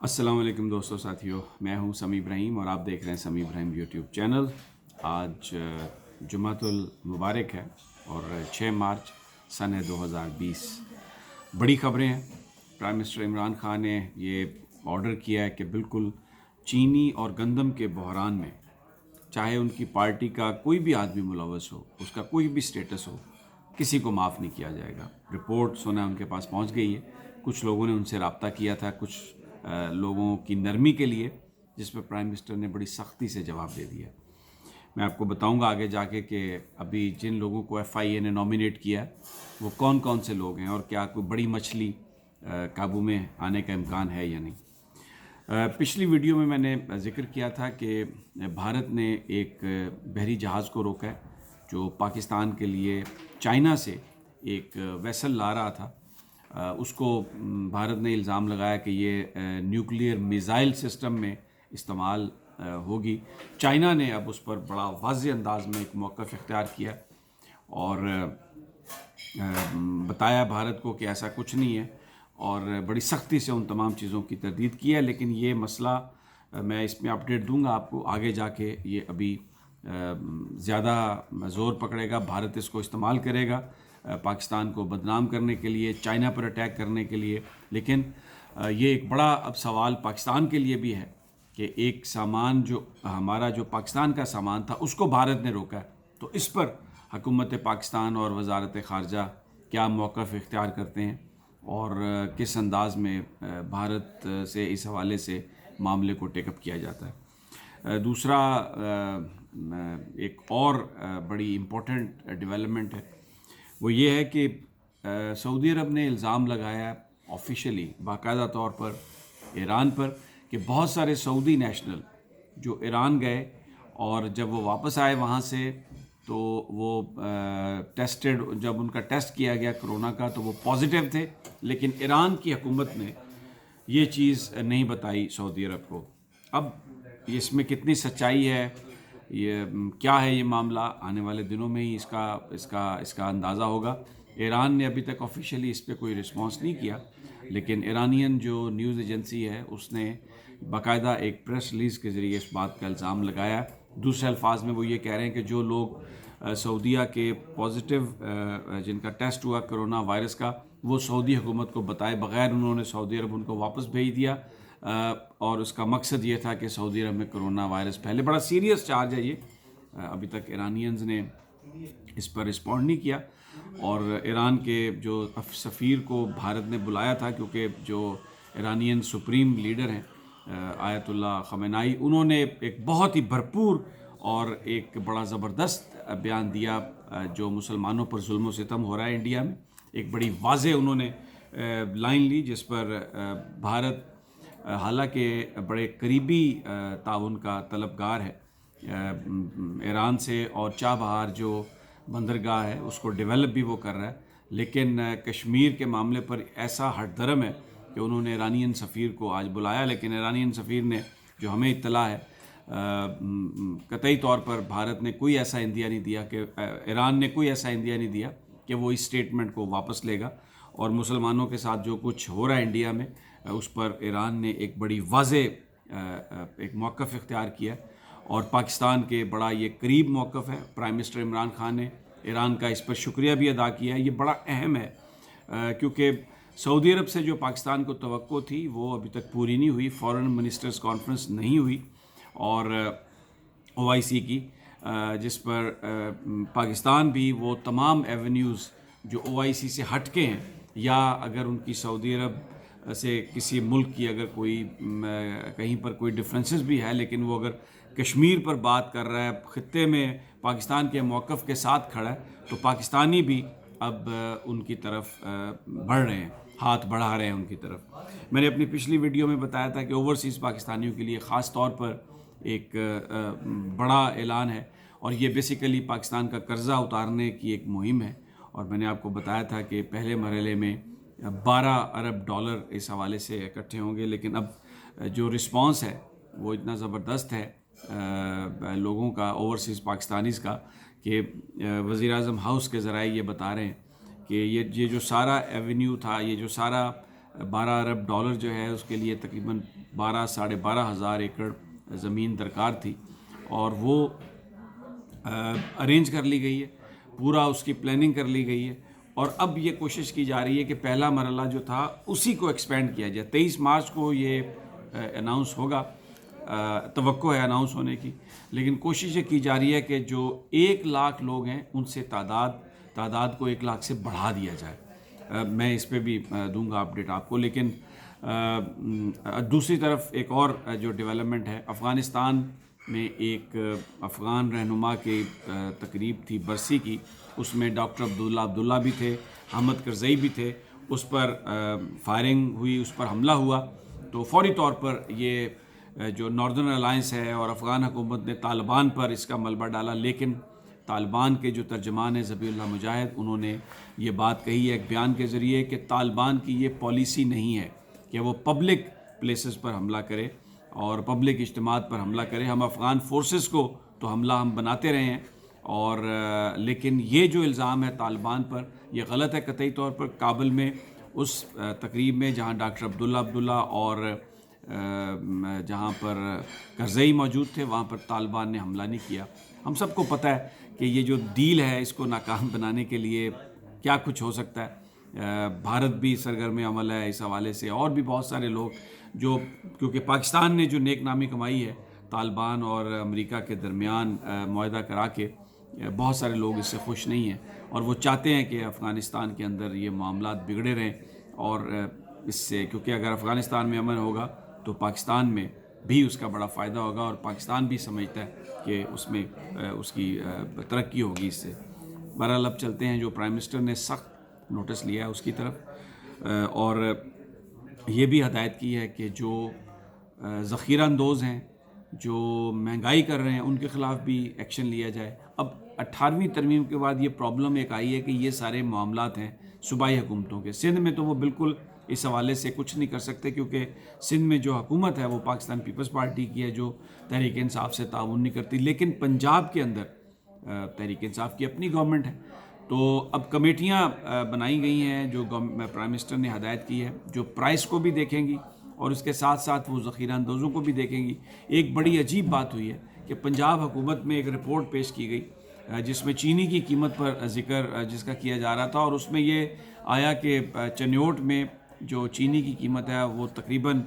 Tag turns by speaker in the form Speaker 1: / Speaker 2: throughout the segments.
Speaker 1: السلام علیکم دوستو ساتھیوں، میں ہوں سمیع ابراہیم اور آپ دیکھ رہے ہیں سمیع ابراہیم یوٹیوب چینل۔ آج جمعۃ المبارک ہے اور 6 مارچ سن 2020۔ بڑی خبریں ہیں۔ پرائم منسٹر عمران خان نے یہ آرڈر کیا ہے کہ بالکل چینی اور گندم کے بحران میں چاہے ان کی پارٹی کا کوئی بھی آدمی ملوث ہو، اس کا کوئی بھی سٹیٹس ہو، کسی کو معاف نہیں کیا جائے گا۔ رپورٹ سنا ان کے پاس پہنچ گئی ہے۔ کچھ لوگوں نے ان سے رابطہ کیا تھا، کچھ لوگوں کی نرمی کے لیے، جس پہ پرائم منسٹر نے بڑی سختی سے جواب دے دیا۔ میں آپ کو بتاؤں گا آگے جا کے کہ ابھی جن لوگوں کو ایف آئی اے نے نامینیٹ کیا ہے وہ کون کون سے لوگ ہیں اور کیا کوئی بڑی مچھلی قابو میں آنے کا امکان ہے یا نہیں۔ پچھلی ویڈیو میں نے ذکر کیا تھا کہ بھارت نے ایک بحری جہاز کو روکا ہے جو پاکستان کے لیے چائنا سے ایک ویسل لا رہا تھا۔ اس کو بھارت نے الزام لگایا کہ یہ نیوکلیئر میزائل سسٹم میں استعمال ہوگی۔ چائنا نے اب اس پر بڑا واضح انداز میں ایک موقف اختیار کیا اور بتایا بھارت کو کہ ایسا کچھ نہیں ہے، اور بڑی سختی سے ان تمام چیزوں کی تردید کی ہے۔ لیکن یہ مسئلہ میں اس میں اپڈیٹ دوں گا آپ کو آگے جا کے۔ یہ ابھی زیادہ زور پکڑے گا، بھارت اس کو استعمال کرے گا پاکستان کو بدنام کرنے کے لیے، چائنا پر اٹیک کرنے کے لیے۔ لیکن یہ ایک بڑا اب سوال پاکستان کے لیے بھی ہے کہ ایک سامان جو ہمارا جو پاکستان کا سامان تھا اس کو بھارت نے روکا ہے، تو اس پر حکومت پاکستان اور وزارت خارجہ کیا موقف اختیار کرتے ہیں اور کس انداز میں بھارت سے اس حوالے سے معاملے کو ٹیک اپ کیا جاتا ہے۔ دوسرا ایک اور بڑی امپورٹنٹ ڈیولپمنٹ ہے، وہ یہ ہے کہ سعودی عرب نے الزام لگایا آفیشلی باقاعدہ طور پر ایران پر کہ بہت سارے سعودی نیشنل جو ایران گئے اور جب وہ واپس آئے وہاں سے تو وہ ٹیسٹڈ، جب ان کا ٹیسٹ کیا گیا کرونا کا تو وہ پازیٹیو تھے، لیکن ایران کی حکومت نے یہ چیز نہیں بتائی سعودی عرب کو۔ اب اس میں کتنی سچائی ہے، یہ کیا ہے یہ معاملہ، آنے والے دنوں میں ہی اس کا اندازہ ہوگا۔ ایران نے ابھی تک آفیشیلی اس پہ کوئی رسپانس نہیں کیا، لیکن ایرانین جو نیوز ایجنسی ہے اس نے باقاعدہ ایک پریس ریلیز کے ذریعے اس بات کا الزام لگایا۔ دوسرے الفاظ میں وہ یہ کہہ رہے ہیں کہ جو لوگ سعودیہ کے پازیٹیو جن کا ٹیسٹ ہوا کرونا وائرس کا، وہ سعودی حکومت کو بتائے بغیر انہوں نے سعودی عرب ان کو واپس بھیج دیا، اور اس کا مقصد یہ تھا کہ سعودی عرب میں کرونا وائرس پھیلے۔ بڑا سیریس چارج ہے یہ۔ ابھی تک ایرانینز نے اس پر رسپونڈ نہیں کیا، اور ایران کے جو سفیر کو بھارت نے بلایا تھا، کیونکہ جو ایرانین سپریم لیڈر ہیں آیت اللہ خامنائی، انہوں نے ایک بہت ہی بھرپور اور ایک بڑا زبردست بیان دیا جو مسلمانوں پر ظلم و ستم ہو رہا ہے انڈیا میں۔ ایک بڑی واضح انہوں نے لائن لی جس پر بھارت حالانکہ بڑے قریبی تعاون کا طلبگار ہے ایران سے، اور چاہ بہار جو بندرگاہ ہے اس کو ڈیولپ بھی وہ کر رہا ہے، لیکن کشمیر کے معاملے پر ایسا ہٹ درم ہے کہ انہوں نے ایرانین سفیر کو آج بلایا، لیکن ایرانین سفیر نے جو ہمیں اطلاع ہے قطعی طور پر بھارت نے کوئی ایسا اندیا نہیں دیا کہ ایران نے کوئی ایسا اندیا نہیں دیا کہ وہ اس سٹیٹمنٹ کو واپس لے گا، اور مسلمانوں کے ساتھ جو کچھ ہو رہا ہے انڈیا میں اس پر ایران نے ایک بڑی واضح ایک موقف اختیار کیا، اور پاکستان کے بڑا یہ قریب موقف ہے۔ پرائم منسٹر عمران خان نے ایران کا اس پر شکریہ بھی ادا کیا ہے۔ یہ بڑا اہم ہے کیونکہ سعودی عرب سے جو پاکستان کو توقع تھی وہ ابھی تک پوری نہیں ہوئی، فورن منسٹرز کانفرنس نہیں ہوئی، اور او آئی سی کی، جس پر پاکستان بھی وہ تمام ایونیوز جو او آئی سی سے ہٹ کے ہیں، یا اگر ان کی سعودی عرب سے کسی ملک کی اگر کوئی کہیں پر کوئی ڈفرینسز بھی ہے، لیکن وہ اگر کشمیر پر بات کر رہا ہے، خطے میں پاکستان کے موقف کے ساتھ کھڑا ہے، تو پاکستانی بھی اب ان کی طرف بڑھ رہے ہیں، ہاتھ بڑھا رہے ہیں ان کی طرف۔ میں نے اپنی پچھلی ویڈیو میں بتایا تھا کہ اوورسیز پاکستانیوں کے لیے خاص طور پر ایک بڑا اعلان ہے، اور یہ بیسیکلی پاکستان کا قرضہ اتارنے کی ایک مہم ہے، اور میں نے آپ کو بتایا تھا کہ پہلے مرحلے میں 12 ارب ڈالر اس حوالے سے اکٹھے ہوں گے، لیکن اب جو رسپانس ہے وہ اتنا زبردست ہے لوگوں کا، اوورسیز پاکستانیز کا، کہ وزیر اعظم ہاؤس کے ذرائع یہ بتا رہے ہیں کہ یہ جو سارا ایونیو تھا، یہ جو سارا 12 ارب ڈالر جو ہے اس کے لیے تقریباً 12,500 ایکڑ زمین درکار تھی، اور وہ ارینج کر لی گئی ہے، پورا اس کی پلاننگ کر لی گئی ہے، اور اب یہ کوشش کی جا رہی ہے کہ پہلا مرحلہ جو تھا اسی کو ایکسپینڈ کیا جائے۔ 23 مارچ کو یہ اناؤنس ہوگا، توقع ہے اناؤنس ہونے کی، لیکن کوشش یہ کی جا رہی ہے کہ جو 1 لاکھ لوگ ہیں ان سے تعداد کو 1 لاکھ سے بڑھا دیا جائے۔ میں اس پہ بھی دوں گا اپڈیٹ آپ کو، لیکن دوسری طرف ایک اور جو ڈیولپمنٹ ہے، افغانستان میں ایک افغان رہنما کی تقریب تھی برسی کی، اس میں ڈاکٹر عبداللہ بھی تھے، احمد کرزئی بھی تھے، اس پر فائرنگ ہوئی، اس پر حملہ ہوا، تو فوری طور پر یہ جو ناردرن الائنس ہے اور افغان حکومت نے طالبان پر اس کا ملبہ ڈالا، لیکن طالبان کے جو ترجمان ہیں ذبیح اللہ مجاہد، انہوں نے یہ بات کہی ہے ایک بیان کے ذریعے کہ طالبان کی یہ پالیسی نہیں ہے کہ وہ پبلک پلیسز پر حملہ کرے اور پبلک اجتماعات پر حملہ کرے۔ ہم افغان فورسز کو تو حملہ ہم بناتے رہے ہیں، اور لیکن یہ جو الزام ہے طالبان پر یہ غلط ہے قطعی طور پر۔ کابل میں اس تقریب میں جہاں ڈاکٹر عبداللہ اور جہاں پر کرزئی موجود تھے، وہاں پر طالبان نے حملہ نہیں کیا۔ ہم سب کو پتہ ہے کہ یہ جو ڈیل ہے اس کو ناکام بنانے کے لیے کیا کچھ ہو سکتا ہے۔ بھارت بھی سرگرم عمل ہے اس حوالے سے، اور بھی بہت سارے لوگ جو، کیونکہ پاکستان نے جو نیک نامی کمائی ہے طالبان اور امریکہ کے درمیان معاہدہ کرا کے، بہت سارے لوگ اس سے خوش نہیں ہیں، اور وہ چاہتے ہیں کہ افغانستان کے اندر یہ معاملات بگڑے رہیں، اور اس سے، کیونکہ اگر افغانستان میں امن ہوگا تو پاکستان میں بھی اس کا بڑا فائدہ ہوگا، اور پاکستان بھی سمجھتا ہے کہ اس میں اس کی ترقی ہوگی اس سے۔ بہرحال اب چلتے ہیں جو پرائم منسٹر نے سخت نوٹس لیا ہے اس کی طرف، اور یہ بھی ہدایت کی ہے کہ جو ذخیرہ اندوز ہیں، جو مہنگائی کر رہے ہیں، ان کے خلاف بھی ایکشن لیا جائے۔ اب 18ویں ترمیم کے بعد یہ پرابلم ایک آئی ہے کہ یہ سارے معاملات ہیں صوبائی حکومتوں کے۔ سندھ میں تو وہ بالکل اس حوالے سے کچھ نہیں کر سکتے، کیونکہ سندھ میں جو حکومت ہے وہ پاکستان پیپلز پارٹی کی ہے، جو تحریک انصاف سے تعاون نہیں کرتی، لیکن پنجاب کے اندر تحریک انصاف کی اپنی گورنمنٹ ہے، تو اب کمیٹیاں بنائی گئی ہیں جو پرائم منسٹر نے ہدایت کی ہے، جو پرائس کو بھی دیکھیں گی اور اس کے ساتھ ساتھ وہ ذخیرہ اندوزوں کو بھی دیکھیں گی۔ ایک بڑی عجیب بات ہوئی ہے کہ پنجاب حکومت میں ایک رپورٹ پیش کی گئی جس میں چینی کی قیمت پر ذکر جس کا کیا جا رہا تھا، اور اس میں یہ آیا کہ چنیوٹ میں جو چینی کی قیمت ہے وہ تقریباً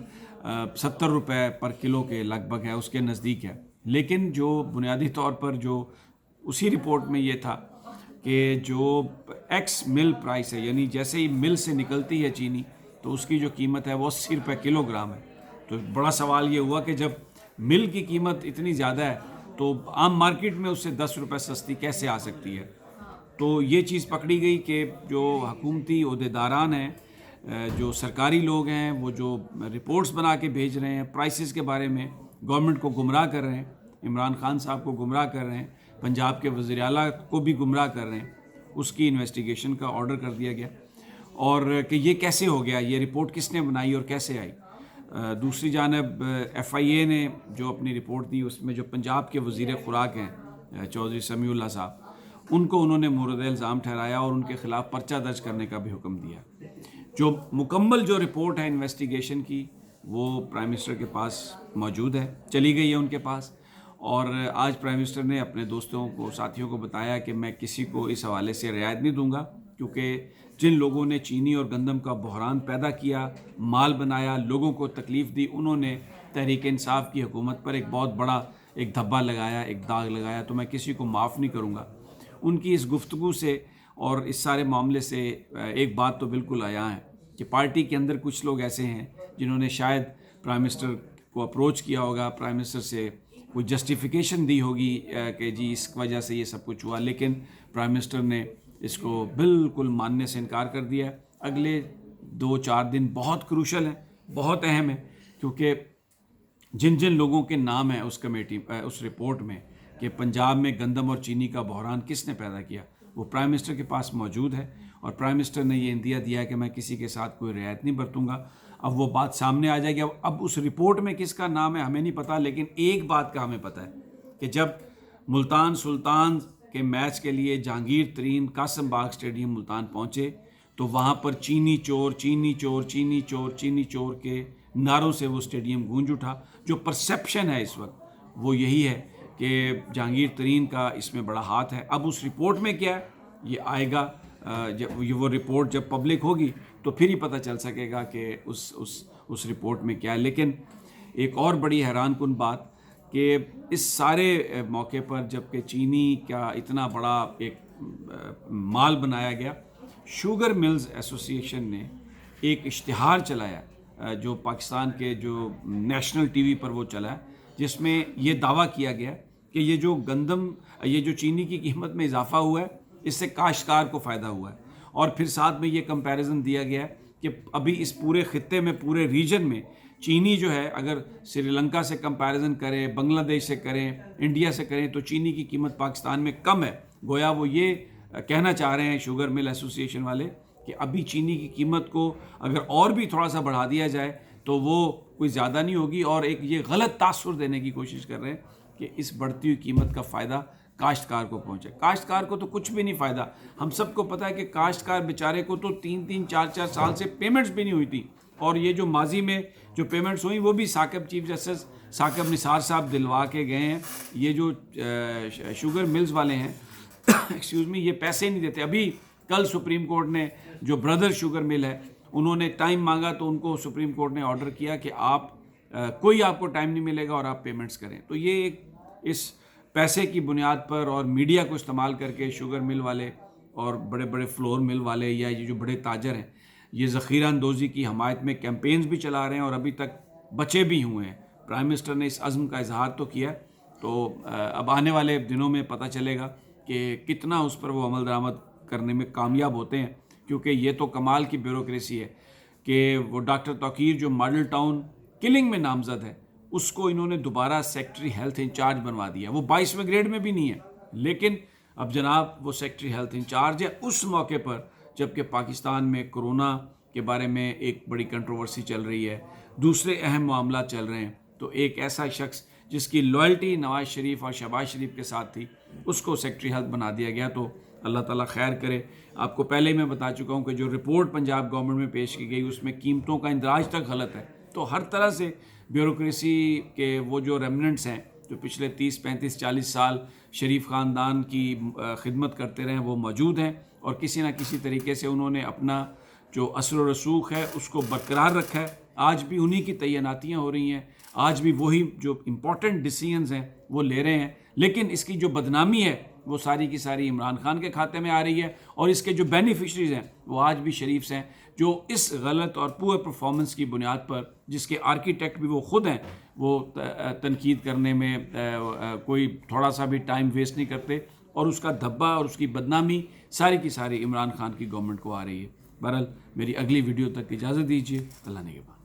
Speaker 1: 70 روپے پر کلو کے لگ بھگ ہے، اس کے نزدیک ہے، لیکن جو بنیادی طور پر جو اسی رپورٹ میں یہ تھا کہ جو ایکس مل پرائس ہے، یعنی جیسے ہی مل سے نکلتی ہے چینی تو اس کی جو قیمت ہے وہ 80 روپے کلو گرام ہے۔ تو بڑا سوال یہ ہوا کہ جب مل کی قیمت اتنی زیادہ ہے تو عام مارکیٹ میں اس سے 10 روپے سستی کیسے آ سکتی ہے؟ تو یہ چیز پکڑی گئی کہ جو حکومتی عہدیداران ہیں، جو سرکاری لوگ ہیں، وہ جو رپورٹس بنا کے بھیج رہے ہیں پرائسز کے بارے میں، گورنمنٹ کو گمراہ کر رہے ہیں، عمران خان صاحب کو گمراہ کر رہے ہیں، پنجاب کے وزیر اعلیٰ کو بھی گمراہ کر رہے ہیں، اس کی انویسٹیگیشن کا آرڈر کر دیا گیا، اور کہ یہ کیسے ہو گیا، یہ رپورٹ کس نے بنائی اور کیسے آئی۔ دوسری جانب ایف آئی اے نے جو اپنی رپورٹ دی، اس میں جو پنجاب کے وزیر خوراک ہیں چودھری سمیع اللہ صاحب، ان کو انہوں نے مورد الزام ٹھہرایا اور ان کے خلاف پرچہ درج کرنے کا بھی حکم دیا۔ جو مکمل جو رپورٹ ہے انویسٹیگیشن کی وہ پرائم منسٹر کے پاس موجود ہے، چلی گئی ہے ان کے پاس، اور آج پرائم منسٹر نے اپنے دوستوں کو، ساتھیوں کو بتایا کہ میں کسی کو اس حوالے سے رعایت نہیں دوں گا، کیونکہ جن لوگوں نے چینی اور گندم کا بحران پیدا کیا، مال بنایا، لوگوں کو تکلیف دی، انہوں نے تحریک انصاف کی حکومت پر ایک بہت بڑا ایک دھبا لگایا، ایک داغ لگایا، تو میں کسی کو معاف نہیں کروں گا۔ ان کی اس گفتگو سے اور اس سارے معاملے سے ایک بات تو بالکل عیاں ہے کہ پارٹی کے اندر کچھ لوگ ایسے ہیں جنہوں نے شاید پرائم منسٹر کو اپروچ کیا ہوگا، پرائم منسٹر سے کوئی جسٹیفیکیشن دی ہوگی کہ جی اس وجہ سے یہ سب کچھ ہوا، لیکن پرائم منسٹر نے اس کو بالکل ماننے سے انکار کر دیا ہے۔ اگلے 2-4 دن بہت کروشل ہیں، بہت اہم ہیں، کیونکہ جن جن لوگوں کے نام ہیں اس رپورٹ میں کہ پنجاب میں گندم اور چینی کا بحران کس نے پیدا کیا، وہ پرائم منسٹر کے پاس موجود ہے، اور پرائم منسٹر نے یہ اندیا دیا ہے کہ میں کسی کے ساتھ کوئی رعایت نہیں برتوں گا۔ اب وہ بات سامنے آ جائے گی، اب اس رپورٹ میں کس کا نام ہے ہمیں نہیں پتہ، لیکن ایک بات کا ہمیں پتہ ہے کہ جب ملتان سلطان کے میچ کے لیے جہانگیر ترین قاسم باغ اسٹیڈیم ملتان پہنچے تو وہاں پر چینی چور چینی چور چینی چور چینی چور کے نعروں سے وہ اسٹیڈیم گونج اٹھا. جو پرسیپشن ہے اس وقت وہ یہی ہے کہ جہانگیر ترین کا اس میں بڑا ہاتھ ہے. اب اس رپورٹ میں کیا ہے یہ آئے گا, جب وہ رپورٹ جب پبلک ہوگی تو پھر ہی پتہ چل سکے گا کہ اس رپورٹ میں کیا ہے. لیکن ایک اور بڑی حیران کن بات کہ اس سارے موقع پر جب کہ چینی کا اتنا بڑا ایک مال بنایا گیا, شوگر ملز ایسوسی ایشن نے ایک اشتہار چلایا جو پاکستان کے جو نیشنل ٹی وی پر وہ چلا ہے, جس میں یہ دعویٰ کیا گیا کہ یہ جو گندم, یہ جو چینی کی قیمت میں اضافہ ہوا ہے اس سے کاشتکار کو فائدہ ہوا ہے. اور پھر ساتھ میں یہ کمپیریزن دیا گیا ہے کہ ابھی اس پورے خطے میں, پورے ریجن میں چینی جو ہے اگر سری لنکا سے کمپیریزن کریں, بنگلہ دیش سے کریں, انڈیا سے کریں, تو چینی کی قیمت پاکستان میں کم ہے. گویا وہ یہ کہنا چاہ رہے ہیں شوگر مل ایسوسی ایشن والے کہ ابھی چینی کی قیمت کو اگر اور بھی تھوڑا سا بڑھا دیا جائے تو وہ کوئی زیادہ نہیں ہوگی, اور ایک یہ غلط تاثر دینے کی کوشش کر رہے ہیں کہ اس بڑھتی ہوئی قیمت کا فائدہ کاشتکار کو پہنچے. کاشتکار کو تو کچھ بھی نہیں فائدہ. ہم سب کو پتہ ہے کہ کاشتکار بیچارے کو تو 3-3 4-4 سال سے پیمنٹس بھی نہیں ہوئی تھی, اور یہ جو ماضی میں جو پیمنٹس ہوئیں وہ بھی ثاقب چیف جسٹس ثاقب نثار صاحب دلوا کے گئے ہیں. یہ جو شوگر ملز والے ہیں ایکسکیوز می, یہ پیسے نہیں دیتے. ابھی کل سپریم کورٹ نے جو بردر شوگر مل ہے انہوں نے ٹائم مانگا تو ان کو سپریم کورٹ نے آرڈر کیا کہ آپ کوئی آپ کو ٹائم نہیں ملے گا اور آپ پیمنٹس کریں. تو یہ ایک اس پیسے کی بنیاد پر اور میڈیا کو استعمال کر کے شوگر مل والے اور بڑے بڑے فلور مل والے یا یہ جو بڑے تاجر ہیں یہ ذخیرہ اندوزی کی حمایت میں کیمپینز بھی چلا رہے ہیں اور ابھی تک بچے بھی ہوئے ہیں. پرائم منسٹر نے اس عزم کا اظہار تو کیا, تو اب آنے والے دنوں میں پتہ چلے گا کہ کتنا اس پر وہ عمل درآمد کرنے میں کامیاب ہوتے ہیں, کیونکہ یہ تو کمال کی بیوروکریسی ہے کہ وہ ڈاکٹر توقیر جو ماڈل ٹاؤن کلنگ میں نامزد ہے اس کو انہوں نے دوبارہ سیکٹری ہیلتھ انچارج بنوا دیا. وہ 22ویں گریڈ میں بھی نہیں ہے, لیکن اب جناب وہ سیکٹری ہیلتھ انچارج ہے اس موقع پر جب کہ پاکستان میں کرونا کے بارے میں ایک بڑی کنٹروورسی چل رہی ہے, دوسرے اہم معاملات چل رہے ہیں. تو ایک ایسا شخص جس کی لائلٹی نواز شریف اور شہباز شریف کے ساتھ تھی اس کو سیکٹری ہیلتھ بنا دیا گیا. تو اللہ تعالیٰ خیر کرے. آپ کو پہلے میں بتا چکا ہوں کہ جو رپورٹ پنجاب گورنمنٹ میں پیش کی گئی اس میں قیمتوں کا اندراج تک غلط ہے. تو ہر طرح سے بیوروکریسی کے وہ جو ریمننٹس ہیں جو پچھلے 30-35-40 سال شریف خاندان کی خدمت کرتے رہے ہیں وہ موجود ہیں, اور کسی نہ کسی طریقے سے انہوں نے اپنا جو اثر و رسوخ ہے اس کو برقرار رکھا ہے. آج بھی انہی کی تعیناتیاں ہو رہی ہیں, آج بھی وہی جو امپورٹنٹ ڈیسیژنز ہیں وہ لے رہے ہیں, لیکن اس کی جو بدنامی ہے وہ ساری کی ساری عمران خان کے کھاتے میں آ رہی ہے, اور اس کے جو بینیفیشریز ہیں وہ آج بھی شریفز ہیں جو اس غلط اور پور پرفارمنس کی بنیاد پر, جس کے آرکیٹیکٹ بھی وہ خود ہیں, وہ تنقید کرنے میں کوئی تھوڑا سا بھی ٹائم ویسٹ نہیں کرتے, اور اس کا دھبا اور اس کی بدنامی ساری کی ساری عمران خان کی گورنمنٹ کو آ رہی ہے. بہرحال میری اگلی ویڈیو تک اجازت دیجیے. اللہ نگہبان.